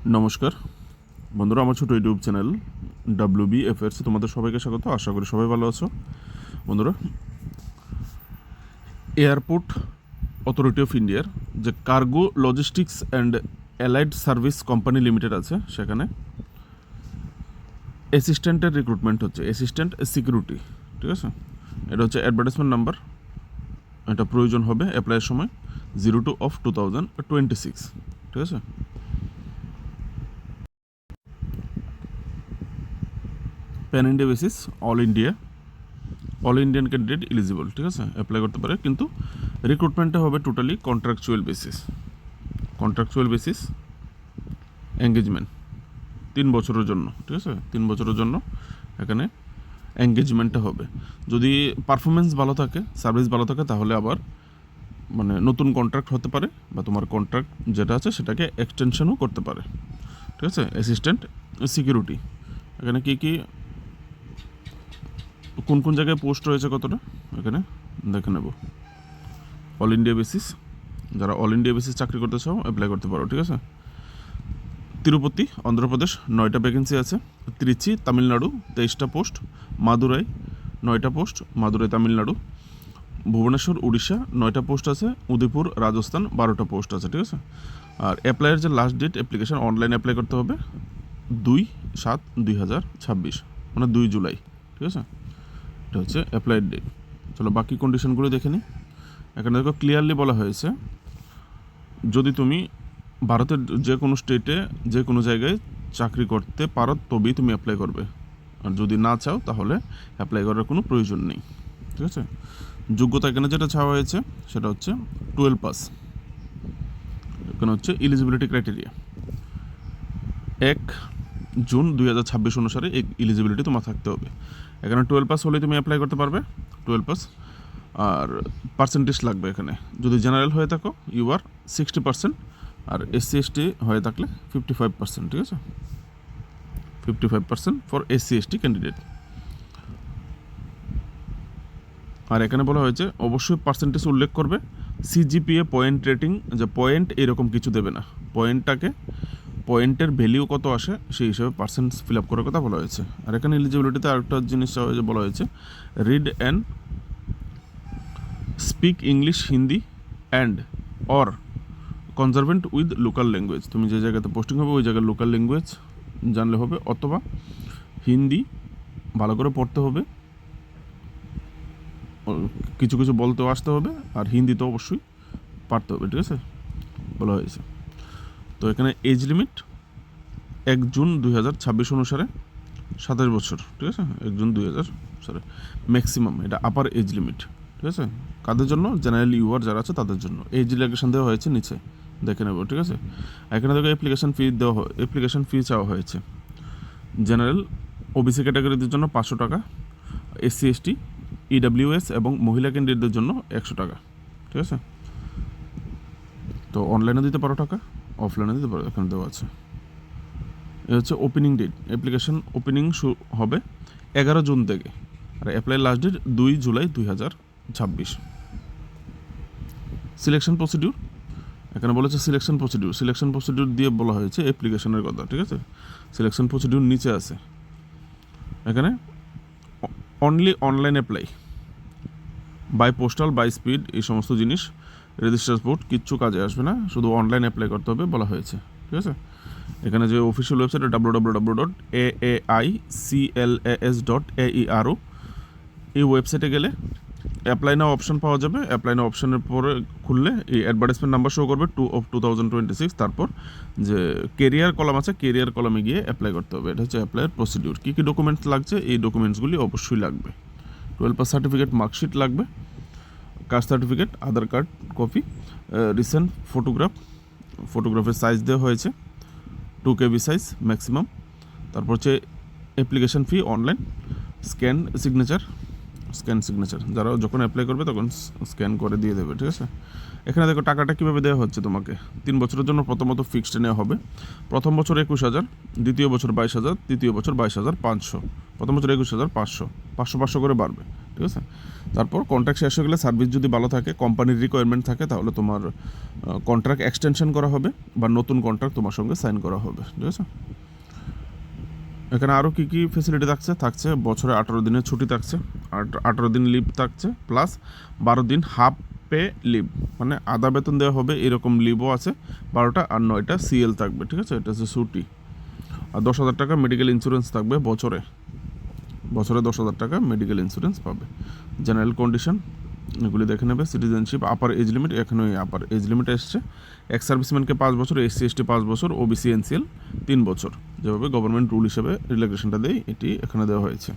নমস্কার বন্ধুরা, আমার ছোটো ইউটিউব চ্যানেল WB অ্যাফেয়ার্সে তোমাদের সবাইকে স্বাগত। আশা করি সবাই ভালো আছো। বন্ধুরা, এয়ারপোর্ট অথরিটি অফ ইন্ডিয়ার যে cargo logistics and allied service company limited আছে, সেখানে অ্যাসিস্ট্যান্টের রিক্রুটমেন্ট হচ্ছে, অ্যাসিস্ট্যান্ট সিকিউরিটি। ঠিক আছে, এটা হচ্ছে অ্যাডভার্টাইজমেন্ট নাম্বার। এটা প্রয়োজন হবে অ্যাপ্লাইয়ের সময় 02/2026। ঠিক আছে, pan India basis, all Indian candidate eligible. ঠিক আছে, অ্যাপ্লাই করতে পারে, কিন্তু রিক্রুটমেন্টটা হবে টোটালি কন্ট্রাকচুয়াল বেসিস এঙ্গেজমেন্ট 3 বছরের জন্য। ঠিক আছে, 3 বছরের জন্য এখানে এঙ্গেজমেন্টটা হবে। যদি পারফরমেন্স ভালো থাকে, সার্ভিস ভালো থাকে, তাহলে আবার নতুন কন্ট্রাক্ট হতে পারে, বা তোমার কন্ট্রাক্ট যেটা আছে সেটাকে এক্সটেনশনও করতে পারে। ঠিক আছে, অ্যাসিস্ট্যান্ট সিকিউরিটি, এখানে কোন কোন জায়গায় পোস্ট রয়েছে কতটা এখানে দেখে নেব। অল ইন্ডিয়া বেসিস, যারা অল ইন্ডিয়া বেসিস চাকরি করতে চাও অ্যাপ্লাই করতে পারো। ঠিক আছে, তিরুপতি অন্ধ্রপ্রদেশ 9টা ভ্যাকেন্সি আছে। ত্রিচি তামিলনাড়ু 23টা পোস্ট। মাদুরাই 9টা পোস্ট, মাদুরাই তামিলনাড়ু। ভুবনেশ্বর উড়িষ্যা 9টা পোস্ট আছে। উদয়পুর রাজস্থান 12টা পোস্ট আছে। ঠিক আছে, আর অ্যাপ্লাইয়ের যে last date application online apply করতে হবে 2/7/2026, 2 জুলাই। ঠিক আছে, এটা হচ্ছে অ্যাপ্লাইড ডেট। চলো বাকি কন্ডিশনগুলো দেখে নিই। এখানে দেখো ক্লিয়ারলি বলা হয়েছে, যদি তুমি ভারতের যে কোনো স্টেটে যে কোনো জায়গায় চাকরি করতে পারো তবেই তুমি অ্যাপ্লাই করবে, আর যদি না চাও তাহলে অ্যাপ্লাই করার কোনো প্রয়োজন নেই। ঠিক আছে, যোগ্যতা এখানে যেটা চাওয়া হয়েছে সেটা হচ্ছে 12 পাস। এখানে হচ্ছে এলিজিবিলিটি ক্রাইটেরিয়া 1 জুন 2026 অনুসারে এই এলিজিবিলিটি তোমার থাকতে হবে। এখানে 12 পাস হলেই তুমি অ্যাপ্লাই করতে পারবে, 12 পাস। আর পার্সেন্টেজ লাগবে এখানে, যদি জেনারেল হয়ে থাকো ইউ আর 60%, আর SC/ST হয়ে থাকলে 55%। ঠিক আছে, 55% ফর SC/ST ক্যান্ডিডেট। আর এখানে বলা হয়েছে অবশ্যই পার্সেন্টেজ উল্লেখ করবে। CGPA পয়েন্ট রেটিং, যে পয়েন্ট এরকম কিছু দেবে না, পয়েন্টের ভ্যালিউ কত আসে সেই হিসাবে পার্সেন্ট ফিল আপ করার কথা বলা হয়েছে। আর এখানে এলিজিবিলিটিতে আরেকটা জিনিস বলা হয়েছে, read and speak English, Hindi and or conversant with local language. তুমি যে জায়গাতে পোস্টিং হবে ওই জায়গার লোকাল ল্যাঙ্গুয়েজ জানলে হবে, অথবা হিন্দি ভালো করে পড়তে হবে, কিছু কিছু বলতেও আসতে হবে, আর হিন্দি তো অবশ্যই পারতে হবে। ঠিক আছে, বলা হয়েছে। তো এখানে এজ লিমিট 1 জুন 2026 অনুসারে 27 বছর। ঠিক আছে, 1 জুন 2000 ম্যাক্সিমাম এটা আপার এজ লিমিট। ঠিক আছে, কাদের জন্য? জেনারেল ইউআর যারা আছে তাদের জন্য এজ রিল্যাক্সেশন দেওয়া হয়েছে, নিচে দেখে নেব। ঠিক আছে, এখানে দেখো অ্যাপ্লিকেশন ফি চাওয়া হয়েছে। জেনারেল OBC ক্যাটাগরিদের জন্য 500 টাকা, SC/ST EWS এবং মহিলা ক্যান্ডিডেটদের জন্য 100 টাকা। ঠিক আছে, তো অনলাইনে দিতে পারো টাকা, অফলাইনে দিতে পারো, এখানে দেওয়া আছে। এ হচ্ছে ওপেনিং ডেট, অ্যাপ্লিকেশন ওপেনিং হবে 11 জুন থেকে, আর apply last date 2 July 2026। Selection procedure, এখানে বলেছে সিলেকশন প্রসিডিউর দিয়ে বলা হয়েছে অ্যাপ্লিকেশনের কথা। ঠিক আছে, সিলেকশন প্রসিডিউর নিচে আছে। এখানে only online apply, by postal, by speed, এই সমস্ত জিনিস রেজিস্টার পোর্ট কিচ্ছু কাজে আসবে না, শুধু অনলাইন অ্যাপ্লাই করতে হবে বলা হয়েছে। ঠিক আছে, এখানে যে অফিসিয়াল ওয়েবসাইট www.aaiCLAS.aero, এই ওয়েবসাইটে গেলে অ্যাপ্লাই নাও অপশন পাওয়া যাবে। অ্যাপ্লাই নাও অপশনের পরে খুললে এই অ্যাডভার্টাইজমেন্ট নাম্বার শো করবে 2/2026। তারপর যে কেরিয়ার কলাম আছে, কেরিয়ার কলামে গিয়ে অ্যাপ্লাই করতে হবে। এটা হচ্ছে অ্যাপ্লাইয়ের প্রসিডিউর। কী কী ডকুমেন্টস লাগছে? এই ডকুমেন্টসগুলি অবশ্যই লাগবে। 12 পাস সার্টিফিকেট, মার্কশিট লাগবে, কাস্ট সার্টিফিকেট, আধার কার্ড কপি, রিসেন্ট ফটোগ্রাফের সাইজ দেওয়া হয়েছে 2 KB সাইজ ম্যাক্সিমাম। তারপর হচ্ছে application fee online, scan signature, যারা যখন অ্যাপ্লাই করবে তখন স্ক্যান করে দিয়ে দেবে। ঠিক আছে, এখানে দেখো টাকাটা কীভাবে দেওয়া হচ্ছে তোমাকে। 3 বছরের জন্য প্রথমত ফিক্সড নেওয়া হবে। প্রথম বছর 21,000, দ্বিতীয় বছর 22,000, তৃতীয় বছর 22,500, প্রথম বছর 21,500, 500 করে বাড়বে, ঠিক আছে। তারপর কন্ট্রাক্ট শেষ হয়ে গেলে সার্ভিস যদি ভালো থাকে, কোম্পানির রিকোয়ারমেন্ট থাকে, তাহলে তোমার কন্ট্রাক্ট এক্সটেনশন করা হবে বা নতুন কন্ট্রাক্ট তোমার সঙ্গে সাইন করা হবে, ঠিক আছে। এখানে আরও কী কী ফেসিলিটি থাকছে বছরে 18 দিনের ছুটি থাকছে, 18 দিন লিভ থাকছে, প্লাস 12 দিন হাফ পে লিভ, মানে আধা বেতন দেওয়া হবে এরকম লিভও আছে 12টা, আর 9টা সিএল থাকবে, ঠিক আছে। এটা হচ্ছে ছুটি। আর 10,000 টাকা মেডিকেল ইন্স্যুরেন্স থাকবে বছরে 10,000 টাকা মেডিকেল ইন্স্যুরেন্স পাবে। জেনারেল কন্ডিশন এগুলি দেখে নেবে। সিটিজেনশিপ, আপার এজ লিমিট, এখানে ওই আপার এজ লিমিট এসছে। এক্স সার্ভিসম্যানকে 5 বছর, এসসি এসটি 5 বছর, ওবিসি এনসিএল 3 বছর, যেভাবে গভর্নমেন্ট রুল হিসেবে রিল্যাক্সেশনটা দেয় এটি এখানে দেওয়া হয়েছে।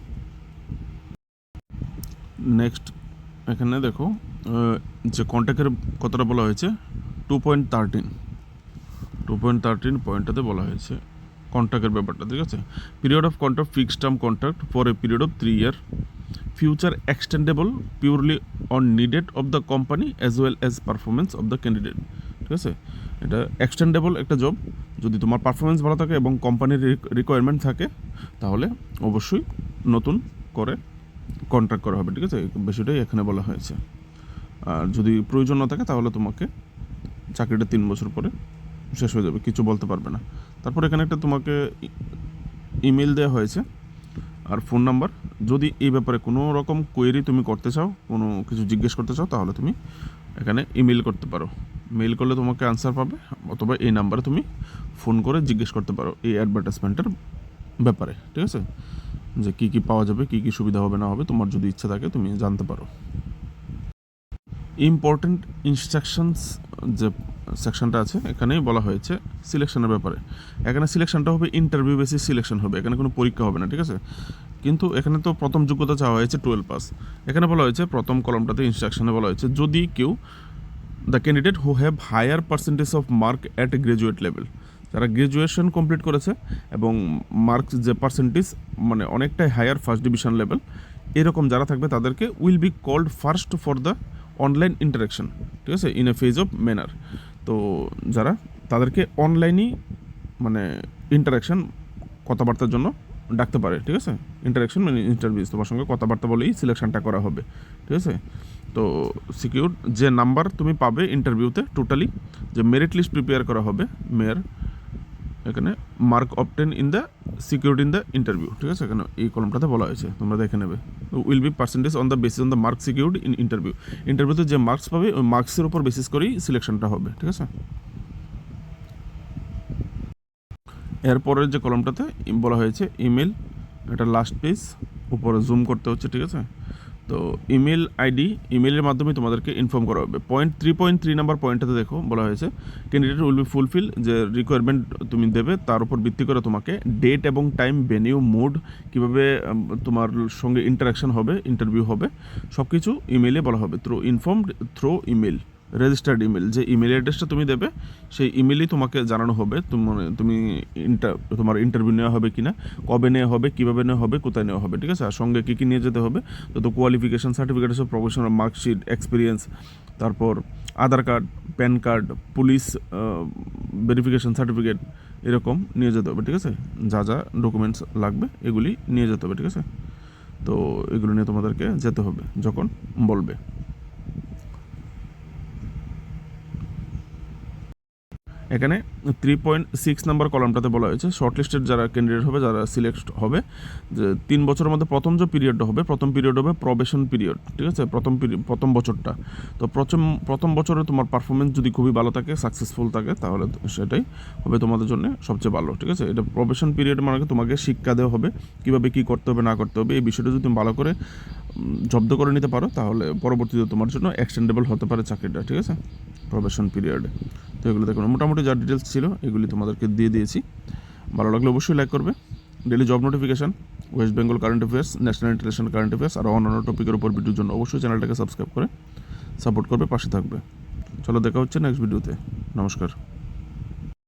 নেক্সট এখানে দেখো যে কন্ট্যাক্টের কথাটা বলা হয়েছে 2.13 পয়েন্টটাতে বলা হয়েছে কন্ট্রাক্টের ব্যাপারটা, ঠিক আছে। Period of contract fixed term contract for a period of 3 year, future extendable purely on needed of the company as well as performance of the candidate, ঠিক আছে। এটা এক্সটেন্ডেবল একটা জব, যদি তোমার পারফরমেন্স ভালো থাকে এবং কোম্পানির রিকোয়ারমেন্ট থাকে তাহলে অবশ্যই নতুন করে কন্ট্রাক্ট করা হবে, ঠিক আছে। বেশিটাই এখানে বলা হয়েছে। আর যদি প্রয়োজন না থাকে তাহলে তোমাকে চাকরিটা 3 বছর পরে শেষ হয়ে যাবে, কিছু বলতে পারবে না। তারপর এখানে একটা তোমাকে ইমেল দেওয়া হয়েছে আর ফোন নাম্বার। যদি এই ব্যাপারে কোনো রকম কোয়েরি তুমি করতে চাও, কোনো কিছু জিজ্ঞেস করতে চাও, তাহলে তুমি এখানে ইমেল করতে পারো। মেল করলে তোমাকে আনসার পাবে, অথবা এই নাম্বারে তুমি ফোন করে জিজ্ঞেস করতে পারো এই অ্যাডভার্টাইজমেন্টের ব্যাপারে, ঠিক আছে, যে কী কী পাওয়া যাবে, কী কী সুবিধা হবে না হবে, তোমার যদি ইচ্ছা থাকে তুমি জানতে পারো। ইম্পর্টেন্ট ইনস্ট্রাকশনস যে সেকশনটা আছে এখানেই বলা হয়েছে সিলেকশনের ব্যাপারে। এখানে সিলেকশনটা হবে ইন্টারভিউ বেসিস সিলেকশন হবে, এখানে কোনো পরীক্ষা হবে না, ঠিক আছে। কিন্তু এখানে তো প্রথম যোগ্যতা চাওয়া হয়েছে 12 পাস। এখানে বলা হয়েছে প্রথম কলমটাতে ইনস্ট্রাকশনে বলা হয়েছে যদি কেউ the candidate who have higher percentage of mark at graduate level, যারা গ্রাজুয়েশন কমপ্লিট করেছে এবং মার্কস যে পার্সেন্টেজ মানে অনেকটাই হায়ার, ফার্স্ট ডিভিশন লেভেল, এরকম যারা থাকবে তাদেরকে will be called first for the online interaction, ঠিক আছে, in a phase of manner. তো যারা তাদেরকে অনলাইনই মানে ইন্টারাকশন কথাবার্তার জন্য ডাকতে পারে, ঠিক আছে। ইন্টারাকশন মানে ইন্টারভিউ, তোমার সঙ্গে কথাবার্তা বলেই সিলেকশনটা করা হবে, ঠিক আছে। তো সিকিউর যে নাম্বার তুমি পাবে ইন্টারভিউতে টোটালি, যে মেরিট লিস্ট প্রিপেয়ার করা হবে মেয়ার, এখানে mark obtain in the secured in the interview, ঠিক আছে। এখানে এই কলমটাতে বলা হয়েছে, তোমরা দেখে নেবে। Will be percentage on the basis on the mark secured in interview, ইন্টারভিউতে যে মার্কস পাবে ওই মার্কসের উপর বেসিস করেই সিলেকশনটা হবে, ঠিক আছে। এরপরের যে কলমটাতে বলা হয়েছে ইমেল, এটা লাস্ট পেজ, উপরে জুম করতে হচ্ছে, ঠিক আছে। তো ইমেল আইডি, ইমেলের মাধ্যমে তোমাদেরকে ইনফর্ম করা হবে। 3.3 নাম্বার পয়েন্টটাতে দেখো বলা হয়েছে ক্যান্ডিডেট উইল বি ফুলফিল, যে রিকোয়ারমেন্ট তুমি দেবে তার উপর ভিত্তি করে তোমাকে ডেট এবং টাইম, ভেনিউ, মুড, কীভাবে তোমার সঙ্গে ইন্টারাকশন হবে, ইন্টারভিউ হবে, সব কিছু ইমেলে বলা হবে। থ্রু ইমেল, রেজিস্টার্ড ইমেল, যে ইমেল অ্যাড্রেসটা তুমি দেবে সেই ইমেলই তোমাকে জানানো হবে তুমি তোমার ইন্টারভিউ নেওয়া হবে কিনা, কবে নেওয়া হবে, কীভাবে নেওয়া হবে, কোথায় নেওয়া হবে, ঠিক আছে। আর সঙ্গে কী কী নিয়ে যেতে হবে, তো qualification certificate of professional, marksheet, experience, তারপর Aadhaar card, PAN card, police verification certificate, এরকম নিয়ে যেতে হবে, ঠিক আছে। যা যা ডকুমেন্টস লাগবে এগুলি নিয়ে যেতে হবে, ঠিক আছে। তো এগুলো নিয়ে তোমাদেরকে যেতে হবে যখন বলবে। এখানে 3.6 নাম্বার কলামটাতে বলা হয়েছে শর্টলিস্টেড যারা ক্যান্ডিডেট হবে, যারা সিলেক্ট হবে, যে 3 বছরের মধ্যে প্রথম যে পিরিয়ডটা হবে, প্রথম পিরিয়ড হবে প্রবেশন পিরিয়ড, ঠিক আছে। প্রথম বছরটা, তো প্রথম বছরে তোমার পারফরমেন্স যদি খুবই ভালো থাকে, সাকসেসফুল থাকে, তাহলে সেটাই হবে তোমাদের জন্য সবচেয়ে ভালো, ঠিক আছে। এটা প্রবেশন পিরিয়ড মানে তোমাকে শিক্ষা দেওয়া হবে কীভাবে কী করতে হবে না করতে হবে, এই বিষয়টা যদি তুমি ভালো করে জব্দ করে নিতে পারো তাহলে পরবর্তীতে তোমার জন্য এক্সটেন্ডেবল হতে পারে চাকরিটা, ঠিক আছে, প্রবেশন পিরিয়ডে। তো এগুলো দেখুন মোটামুটি যা ডিটেলস ছিল এগুলি তোমাদেরকে দিয়ে দিয়েছি। ভালো লাগলে অবশ্যই লাইক করবে। Daily job notification, West Bengal current affairs, national international current affairs আর অন্যান্য টপিকের উপর ভিডিওর জন্য অবশ্যই চ্যানেলটাকে সাবস্ক্রাইব করে সাপোর্ট করবে, পাশে থাকবে। চলো দেখা হচ্ছে নেক্সট ভিডিওতে। নমস্কার।